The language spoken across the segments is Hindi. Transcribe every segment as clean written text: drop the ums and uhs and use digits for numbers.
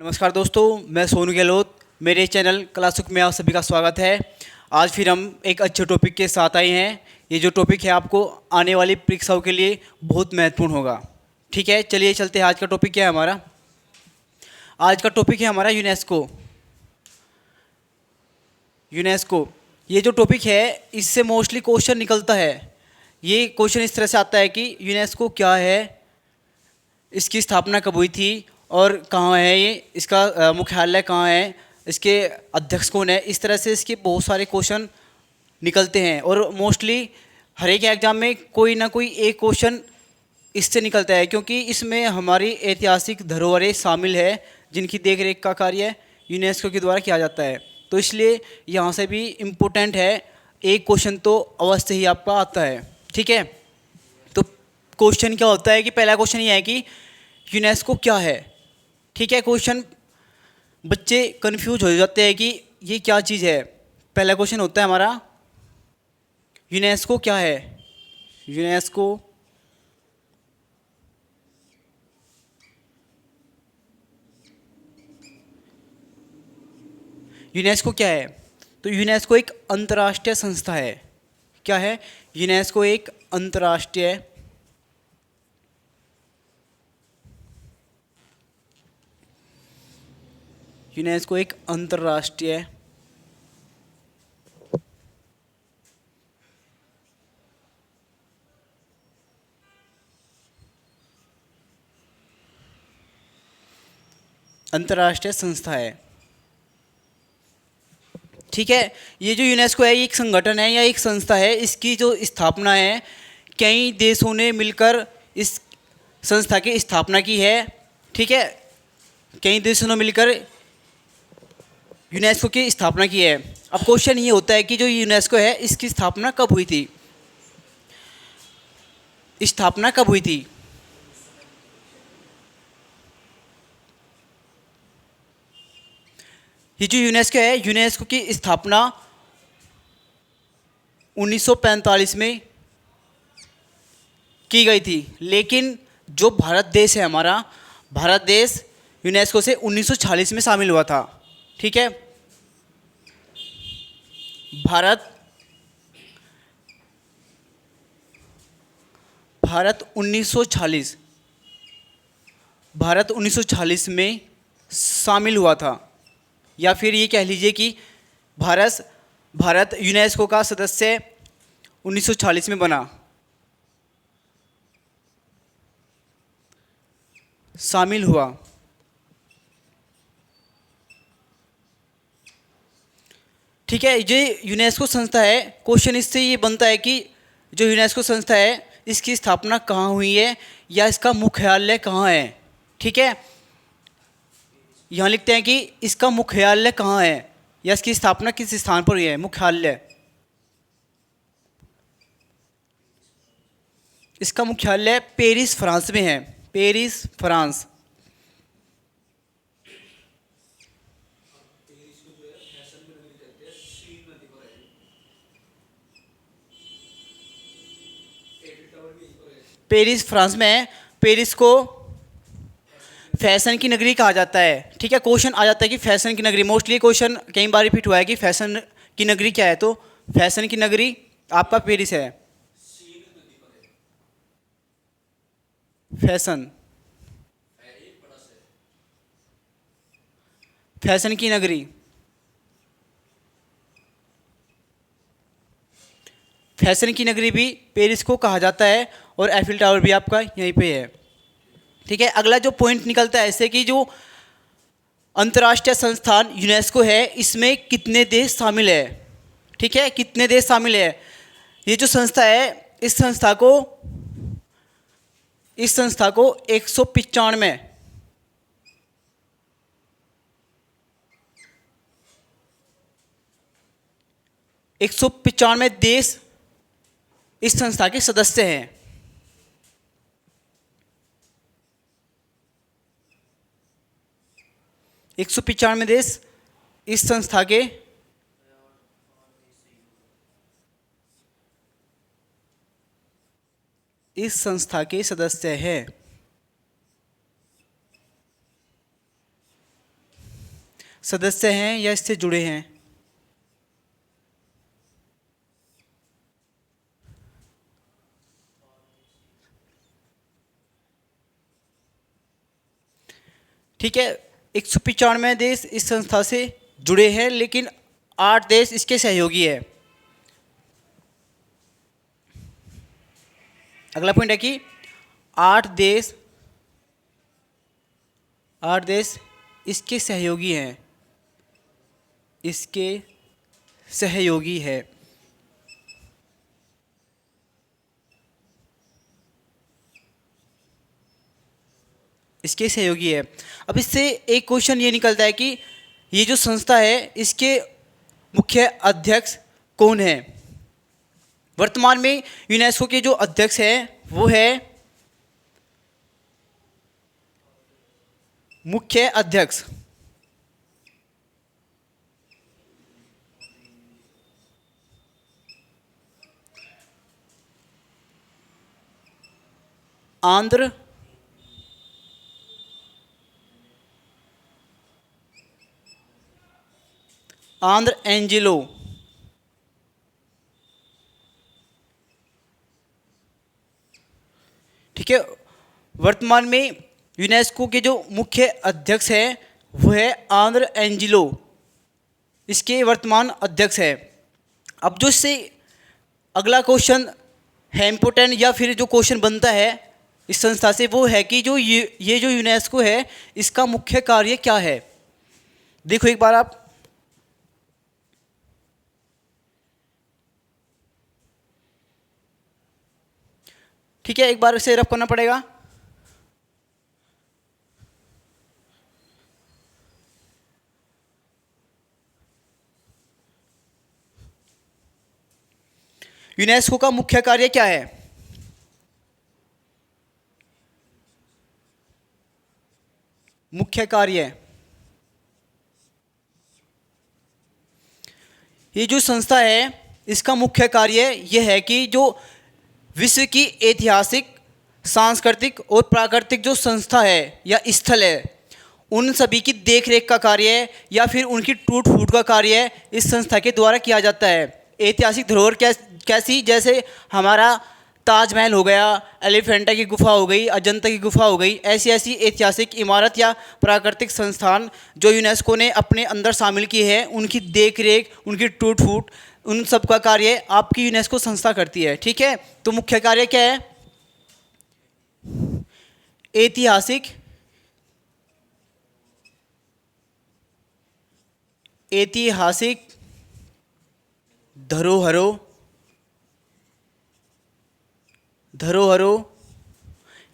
नमस्कार दोस्तों, मैं सोनू गहलोत। मेरे चैनल क्लासुक में आप सभी का स्वागत है। आज फिर हम एक अच्छे टॉपिक के साथ आए हैं। ये जो टॉपिक है आपको आने वाली परीक्षाओं के लिए बहुत महत्वपूर्ण होगा। ठीक है, चलिए चलते हैं। आज का टॉपिक क्या है हमारा? आज का टॉपिक है हमारा यूनेस्को। यूनेस्को ये जो टॉपिक है इससे मोस्टली क्वेश्चन निकलता है। ये क्वेश्चन इस तरह से आता है कि यूनेस्को क्या है, इसकी स्थापना कब हुई थी और कहाँ है ये, इसका मुख्यालय कहाँ है, इसके अध्यक्ष कौन है। इस तरह से इसके बहुत सारे क्वेश्चन निकलते हैं और मोस्टली हर एक एग्जाम में कोई ना कोई एक क्वेश्चन इससे निकलता है, क्योंकि इसमें हमारी ऐतिहासिक धरोहरें शामिल है जिनकी देखरेख का कार्य यूनेस्को के द्वारा किया जाता है। तो इसलिए यहाँ से भी इम्पोर्टेंट है, एक क्वेश्चन तो अवश्य ही आपका आता है। ठीक है, तो क्वेश्चन क्या होता है कि पहला क्वेश्चन ये है कि यूनेस्को क्या है। ठीक है, क्वेश्चन बच्चे कंफ्यूज हो जाते हैं कि ये क्या चीज़ है। पहला क्वेश्चन होता है हमारा, यूनेस्को क्या है। यूनेस्को यूनेस्को क्या है? तो यूनेस्को एक अंतर्राष्ट्रीय संस्था है। क्या है? यूनेस्को एक अंतर्राष्ट्रीय यूनेस्को एक अंतर्राष्ट्रीय अंतर्राष्ट्रीय संस्था है। ठीक है, ये जो यूनेस्को है ये एक संगठन है या एक संस्था है। इसकी जो स्थापना है कई देशों ने मिलकर इस संस्था की स्थापना की है। ठीक है, कई देशों ने मिलकर यूनेस्को की स्थापना की है। अब क्वेश्चन ये होता है कि जो यूनेस्को है इसकी स्थापना कब हुई थी? स्थापना कब हुई थी? ये जो यूनेस्को है, यूनेस्को की स्थापना 1945 में की गई थी। लेकिन जो भारत देश है हमारा, भारत देश यूनेस्को से 1946 में शामिल हुआ था। ठीक है, भारत भारत 1946 भारत 1946 में शामिल हुआ था, या फिर ये कह लीजिए कि भारत भारत यूनेस्को का सदस्य 1946 में बना, शामिल हुआ। ठीक है, ये यूनेस्को संस्था है। क्वेश्चन इससे ये बनता है कि जो यूनेस्को संस्था है इसकी स्थापना कहाँ हुई है या इसका मुख्यालय कहाँ है। ठीक है, यहाँ लिखते हैं कि इसका मुख्यालय कहाँ है या इसकी स्थापना किस स्थान पर हुई है। मुख्यालय, इसका मुख्यालय पेरिस फ्रांस में है। Paris France. पेरिस फ्रांस में है। पेरिस को फैशन की नगरी कहा जाता है। ठीक है, क्वेश्चन आ जाता है कि फैशन की नगरी। मोस्टली क्वेश्चन कई बार रिपीट हुआ है कि फैशन की नगरी क्या है। तो फैशन की नगरी आपका पेरिस है। फैशन फैशन की नगरी फैशन की नगरी भी पेरिस को कहा जाता है और एफिल टावर भी आपका यहीं पे है। ठीक है, अगला जो पॉइंट निकलता है ऐसे कि जो अंतर्राष्ट्रीय संस्थान यूनेस्को है इसमें कितने देश शामिल है। ठीक है, कितने देश शामिल है। ये जो संस्था है इस संस्था को 195 देश इस संस्था के सदस्य हैं। 195 देश इस संस्था के सदस्य हैं। सदस्य हैं या इससे जुड़े हैं? ठीक है, 195 देश इस संस्था से जुड़े हैं, लेकिन 8 देश इसके सहयोगी है। अगला पॉइंट है कि 8 देश इसके सहयोगी हैं, इसके सहयोगी है। इसके सहयोगी है। अब इससे एक क्वेश्चन ये निकलता है कि ये जो संस्था है इसके मुख्य अध्यक्ष कौन है? वर्तमान में यूनेस्को के जो अध्यक्ष हैं वो है मुख्य अध्यक्ष। आंध्र एंजेलो। ठीक है, वर्तमान में यूनेस्को के जो मुख्य अध्यक्ष हैं वो है आंद्र एंजेलो, इसके वर्तमान अध्यक्ष है। अब जो इससे अगला क्वेश्चन है इम्पोर्टेंट, या फिर जो क्वेश्चन बनता है इस संस्था से, वो है कि जो ये जो यूनेस्को है इसका मुख्य कार्य क्या है? देखो एक बार आप, ठीक है, एक बार इसे रफ करना पड़ेगा। यूनेस्को का मुख्य कार्य क्या है? मुख्य कार्य, ये जो संस्था है इसका मुख्य कार्य यह है कि जो विश्व की ऐतिहासिक, सांस्कृतिक और प्राकृतिक जो संस्था है या स्थल है उन सभी की देखरेख का कार्य या फिर उनकी टूट फूट का कार्य इस संस्था के द्वारा किया जाता है। ऐतिहासिक धरोहर कैसी, जैसे हमारा ताजमहल हो गया, एलिफेंटा की गुफा हो गई, अजंता की गुफा हो गई, ऐसी ऐसी ऐतिहासिक इमारत या प्राकृतिक संस्थान जो यूनेस्को ने अपने अंदर शामिल किए हैं, उनकी देखरेख, उनकी टूट फूट, उन सब का कार्य आपकी यूनेस्को संस्था करती है। ठीक है, तो मुख्य कार्य क्या है? ऐतिहासिक धरोहरों,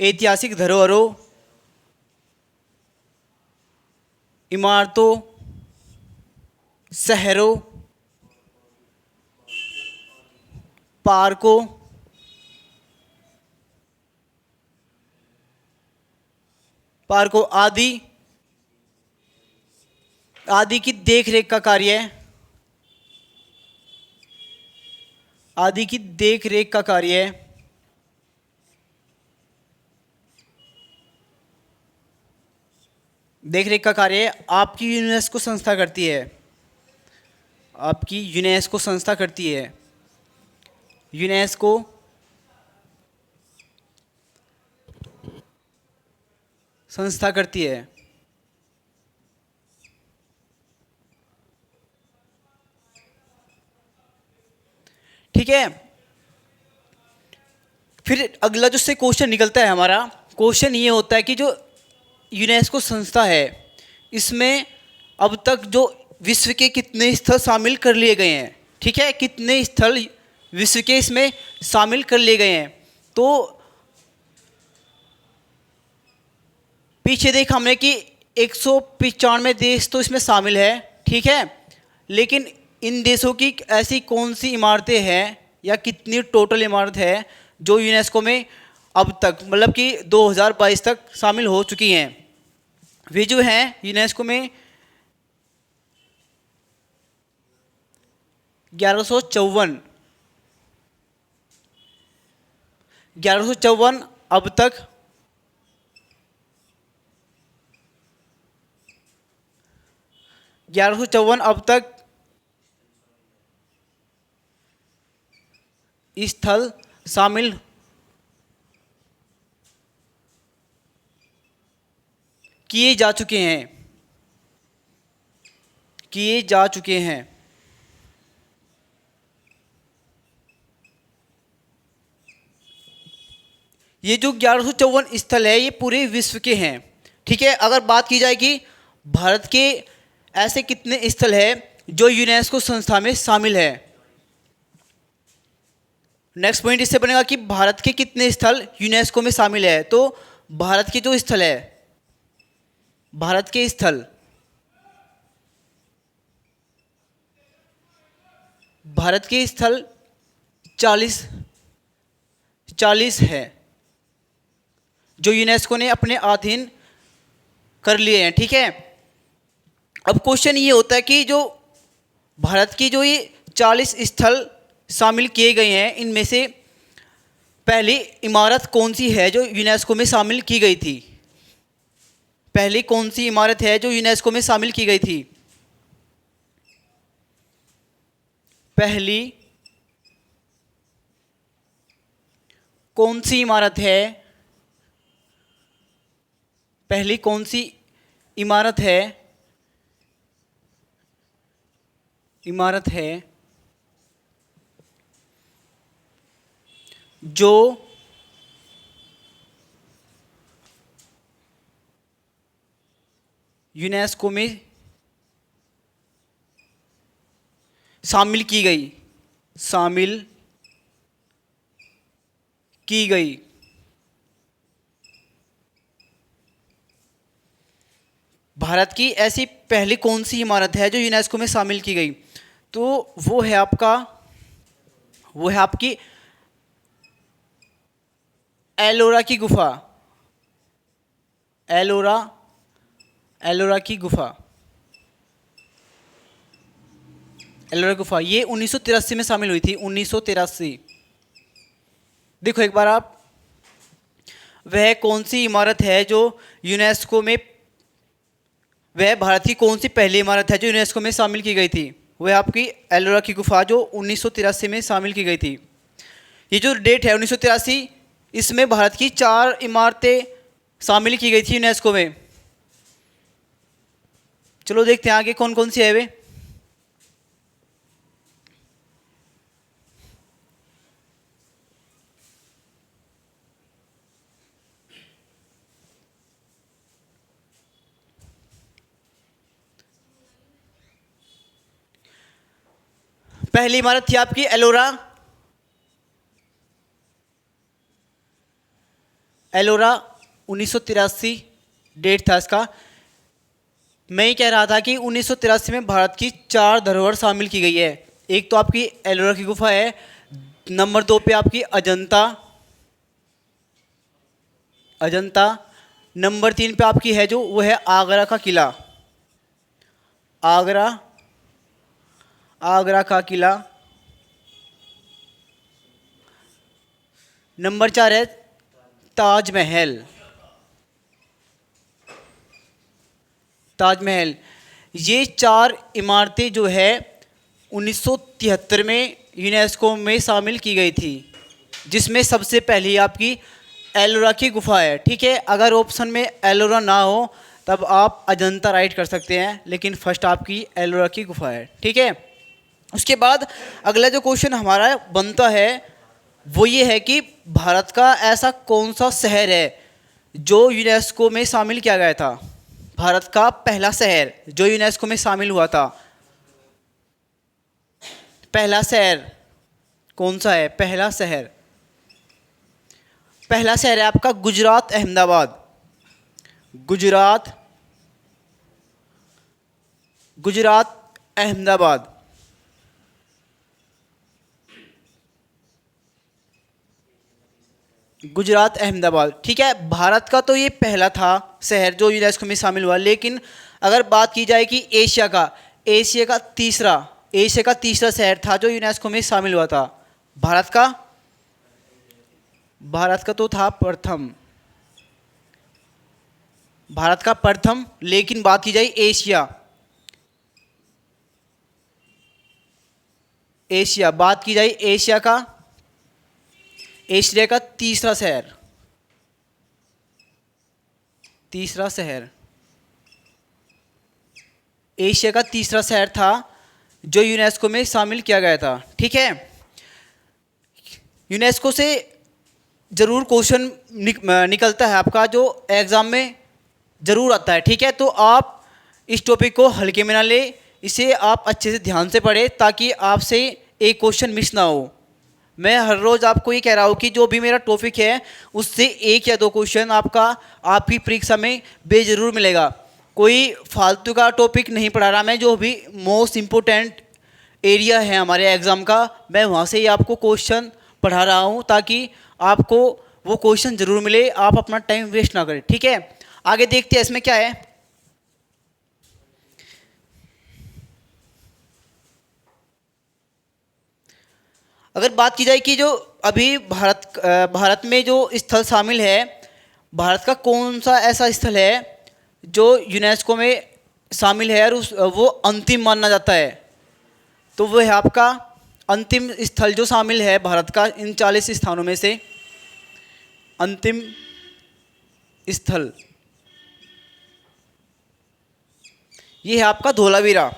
ऐतिहासिक धरोहरों, इमारतों, शहरों, पार्कों, आदि की देखरेख का कार्य, देखरेख का कार्य आपकी यूनेस्को संस्था करती है। आपकी यूनेस्को संस्था करती है। यूनेस्को संस्था करती है। ठीक है, फिर अगला जो से क्वेश्चन निकलता है हमारा, क्वेश्चन ये होता है कि जो यूनेस्को संस्था है इसमें अब तक जो विश्व के कितने स्थल शामिल कर लिए गए हैं? ठीक है, कितने स्थल विश्व के इसमें शामिल कर लिए गए हैं? तो पीछे देखा हमने कि 195 देश तो इसमें शामिल है। ठीक है, लेकिन इन देशों की ऐसी कौन सी इमारतें हैं या कितनी टोटल इमारत है जो यूनेस्को में अब तक, मतलब कि 2022 तक शामिल हो चुकी हैं? वे जो हैं यूनेस्को में 1154 अब तक 1154 अब तक स्थल शामिल किए जा चुके हैं, किए जा चुके हैं। ये जो 1154 स्थल है ये पूरे विश्व के हैं, ठीक है। अगर बात की जाए कि भारत के ऐसे कितने स्थल है जो यूनेस्को संस्था में शामिल है, नेक्स्ट पॉइंट इससे बनेगा कि भारत के कितने स्थल यूनेस्को में शामिल है। तो भारत के जो स्थल है, भारत के स्थल, भारत के स्थल 40 है जो यूनेस्को ने अपने अधीन कर लिए हैं, ठीक है। अब क्वेश्चन ये होता है कि जो भारत की जो ये 40 स्थल शामिल किए गए हैं, इनमें से पहली इमारत कौन सी है जो यूनेस्को में शामिल की गई थी? पहली कौन सी इमारत है जो यूनेस्को में शामिल की गई थी? पहली कौन सी इमारत है, पहली कौन सी इमारत है, इमारत है जो यूनेस्को में शामिल की गई, शामिल की गई। भारत की ऐसी पहली कौन सी इमारत है जो यूनेस्को में शामिल की गई? तो वो है आपकी एलोरा की गुफा, एलोरा की गुफा, एलोरा गुफा। ये 1983 में शामिल हुई थी, 1983। देखो एक बार आप, वह कौन सी इमारत है जो यूनेस्को में, वह भारत की कौन सी पहली इमारत है जो यूनेस्को में शामिल की गई थी? वह आपकी एलोरा की गुफा जो 1983 में शामिल की गई थी। ये जो डेट है 1983, इसमें भारत की 4 इमारतें शामिल की गई थी यूनेस्को में। चलो देखते हैं आगे कौन कौन सी है वे। पहली इमारत थी आपकी एलोरा, एलोरा 1983 डेट था इसका। मैं ही कह रहा था कि 1983 में भारत की 4 धरोहर शामिल की गई है। एक तो आपकी एलोरा की गुफा है, नंबर 2 पे आपकी अजंता, अजंता, नंबर 3 पे आपकी है जो वो है आगरा का किला, आगरा, आगरा का किला, नंबर 4 है ताजमहल, ताजमहल। ये 4 इमारतें जो है 1973 में यूनेस्को में शामिल की गई थी, जिसमें सबसे पहली आपकी एलोरा की गुफा है, ठीक है। अगर ऑप्शन में एलोरा ना हो तब आप अजंता राइट कर सकते हैं, लेकिन फर्स्ट आपकी एलोरा की गुफा है, ठीक है। उसके बाद अगला जो क्वेश्चन हमारा बनता है वो ये है कि भारत का ऐसा कौन सा शहर है जो यूनेस्को में शामिल किया गया था? भारत का पहला शहर जो यूनेस्को में शामिल हुआ था, पहला शहर कौन सा है? पहला शहर, पहला शहर है आपका गुजरात, अहमदाबाद, गुजरात, गुजरात, अहमदाबाद। गुजरात, अहमदाबाद, ठीक है। भारत का तो ये पहला था शहर जो यूनेस्को में शामिल हुआ, लेकिन अगर बात की जाए कि एशिया का तीसरा शहर था जो यूनेस्को में शामिल हुआ था, भारत का तो था प्रथम, भारत का प्रथम। लेकिन बात की जाए एशिया, बात की जाए एशिया का, एशिया का तीसरा शहर, तीसरा शहर, एशिया का तीसरा शहर था जो यूनेस्को में शामिल किया गया था। ठीक है, यूनेस्को से जरूर क्वेश्चन निकलता है आपका, जो एग्जाम में जरूर आता है। ठीक है, तो आप इस टॉपिक को हल्के में ना ले, इसे आप अच्छे से ध्यान से पढ़ें ताकि आपसे एक क्वेश्चन मिस ना हो। मैं हर रोज़ आपको ये कह रहा हूँ कि जो भी मेरा टॉपिक है उससे एक या दो क्वेश्चन आपका आपकी परीक्षा में बेजरूर मिलेगा। कोई फालतू का टॉपिक नहीं पढ़ा रहा मैं, जो भी मोस्ट इम्पोर्टेंट एरिया है हमारे एग्ज़ाम का, मैं वहाँ से ही आपको क्वेश्चन पढ़ा रहा हूँ ताकि आपको वो क्वेश्चन ज़रूर मिले, आप अपना टाइम वेस्ट ना करें। ठीक है, आगे देखते हैं इसमें क्या है। अगर बात की जाए कि जो अभी भारत में जो स्थल शामिल है, भारत का कौन सा ऐसा स्थल है जो यूनेस्को में शामिल है और वो अंतिम माना जाता है, तो वो है आपका अंतिम स्थल जो शामिल है भारत का इन 40 स्थानों में से। अंतिम स्थल ये है आपका धोलावीरा।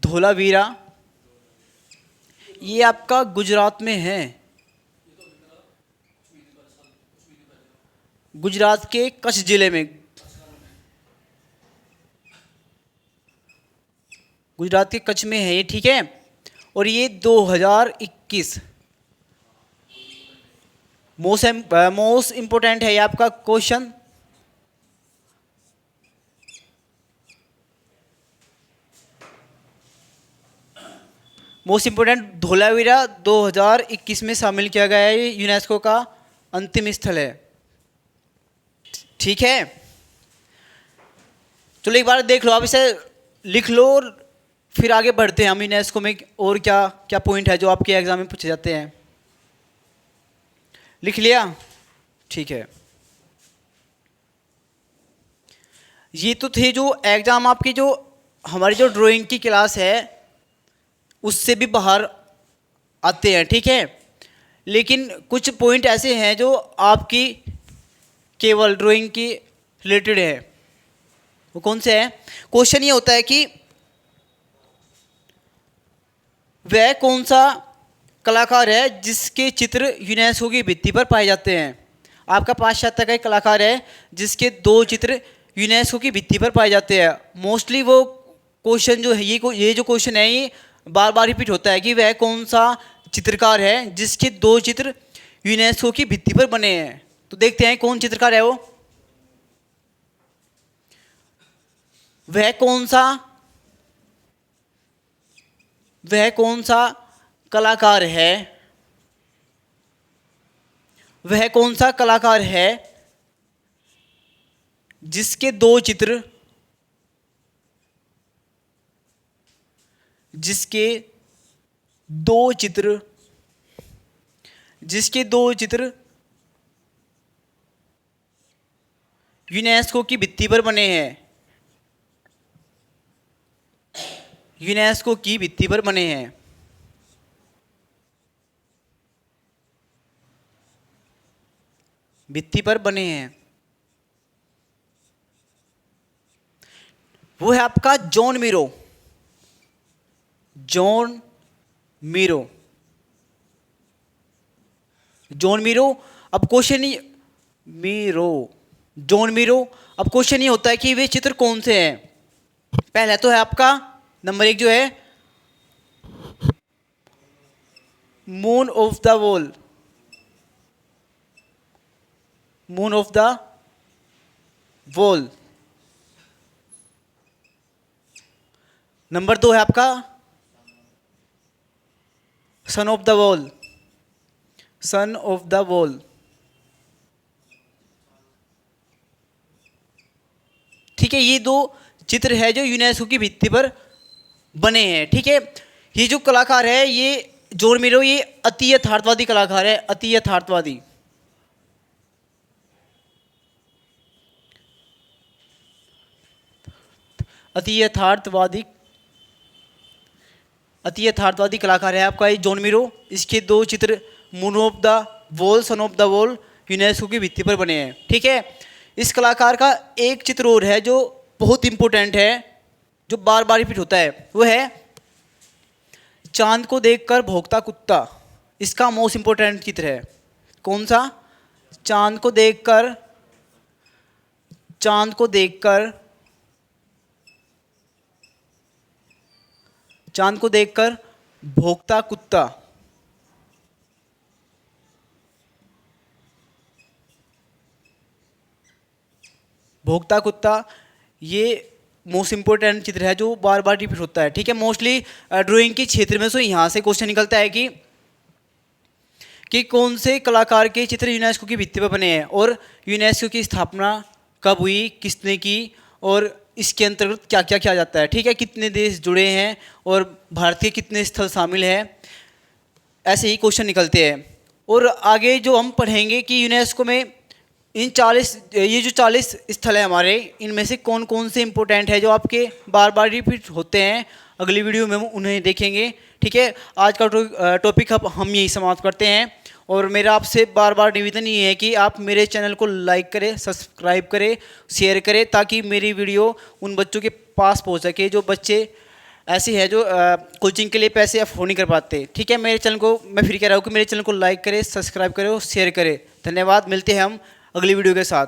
धोलावीरा ये आपका गुजरात में है, गुजरात के कच्छ जिले में, गुजरात के कच्छ में है ये। ठीक है, और ये 2021 मोस्ट इम्पोर्टेंट है ये आपका क्वेश्चन। मोस्ट इम्पोर्टेंट, धोलावीरा 2021 में शामिल किया गया है, यूनेस्को का अंतिम स्थल है। ठीक है, चलो एक बार देख लो, आप इसे लिख लो और फिर आगे बढ़ते हैं हम यूनेस्को में और क्या क्या पॉइंट है जो आपके एग्जाम में पूछे जाते हैं। लिख लिया? ठीक है, ये तो थे जो एग्जाम आपकी, जो हमारी जो ड्राइंग की क्लास है उससे भी बाहर आते हैं। ठीक है, लेकिन कुछ पॉइंट ऐसे हैं जो आपकी केवल ड्राइंग की रिलेटेड है। वो कौन से हैं? क्वेश्चन ये होता है कि वह कौन सा कलाकार है जिसके चित्र यूनेस्को की भित्ति पर पाए जाते हैं। आपका पाश्चात्य का एक कलाकार है जिसके 2 चित्र यूनेस्को की भित्ति पर पाए जाते हैं। मोस्टली वो क्वेश्चन जो है, ये जो क्वेश्चन है ये बार बार रिपीट होता है कि वह कौन सा चित्रकार है जिसके 2 चित्र यूनेस्को की भित्ति पर बने हैं। तो देखते हैं कौन चित्रकार है वो। वह कौन सा कलाकार है, वह कौन सा कलाकार है जिसके 2 चित्र यूनेस्को की भित्ति पर बने हैं, यूनेस्को की भित्ति पर बने हैं। भित्ति पर बने हैं, वो है आपका जॉन मीरो। जॉन मीरो अब क्वेश्चन ही जॉन मीरो अब क्वेश्चन ये होता है कि वे चित्र कौन से हैं। पहला तो है आपका नंबर 1 जो है moon of the wall, moon of the wall. Number 2 है आपका son of the wall, son of the wall. ठीक है, ये 2 चित्र है जो यूनेस्को की भित्ति पर बने हैं। ठीक है, ये जो कलाकार है ये जॉन मीरो, ये अति यथार्थवादी कलाकार है, अति यथार्थवादी। अति यथार्थवादी कलाकार है आपका ये जॉन मीरो। इसके 2 चित्र moon of the wall, son of the wall UNESCO की भित्ति पर बने हैं। ठीक है, इस कलाकार का एक चित्र और है जो बहुत इंपॉर्टेंट है, जो बार बार रिपीट होता है, वो है चांद को देखकर भौंकता कुत्ता। इसका मोस्ट इंपॉर्टेंट चित्र है। कौन सा? चांद को देखकर भौंकता कुत्ता। भौंकता कुत्ता ये मोस्ट इंपॉर्टेंट चित्र है जो बार बार रिपीट होता है। ठीक है, मोस्टली ड्राइंग के क्षेत्र में से यहाँ से क्वेश्चन निकलता है कि कौन से कलाकार के चित्र यूनेस्को की भित्ति पर बने हैं और यूनेस्को की स्थापना कब हुई, किसने की, और इसके अंतर्गत क्या क्या किया जाता है। ठीक है, कितने देश जुड़े हैं और भारत के कितने स्थल शामिल हैं, ऐसे ही क्वेश्चन निकलते हैं। और आगे जो हम पढ़ेंगे कि यूनेस्को में ये जो 40 स्थल है हमारे, इनमें से कौन कौन से इंपॉर्टेंट है जो आपके बार बार रिपीट होते हैं, अगली वीडियो में हम उन्हें देखेंगे। ठीक है, आज का टॉपिक अब हम यही समाप्त करते हैं। और मेरा आपसे बार बार निवेदन ये है कि आप मेरे चैनल को लाइक करें, सब्सक्राइब करें, शेयर करें, ताकि मेरी वीडियो उन बच्चों के पास पहुंच सके जो बच्चे ऐसे हैं जो कोचिंग के लिए पैसे अफोर्ड नहीं कर पाते। ठीक है, मेरे चैनल को मैं फिर कह रहा हूँ कि मेरे चैनल को लाइक करें, सब्सक्राइब करें और शेयर करें। धन्यवाद, मिलते हैं हम अगली वीडियो के साथ।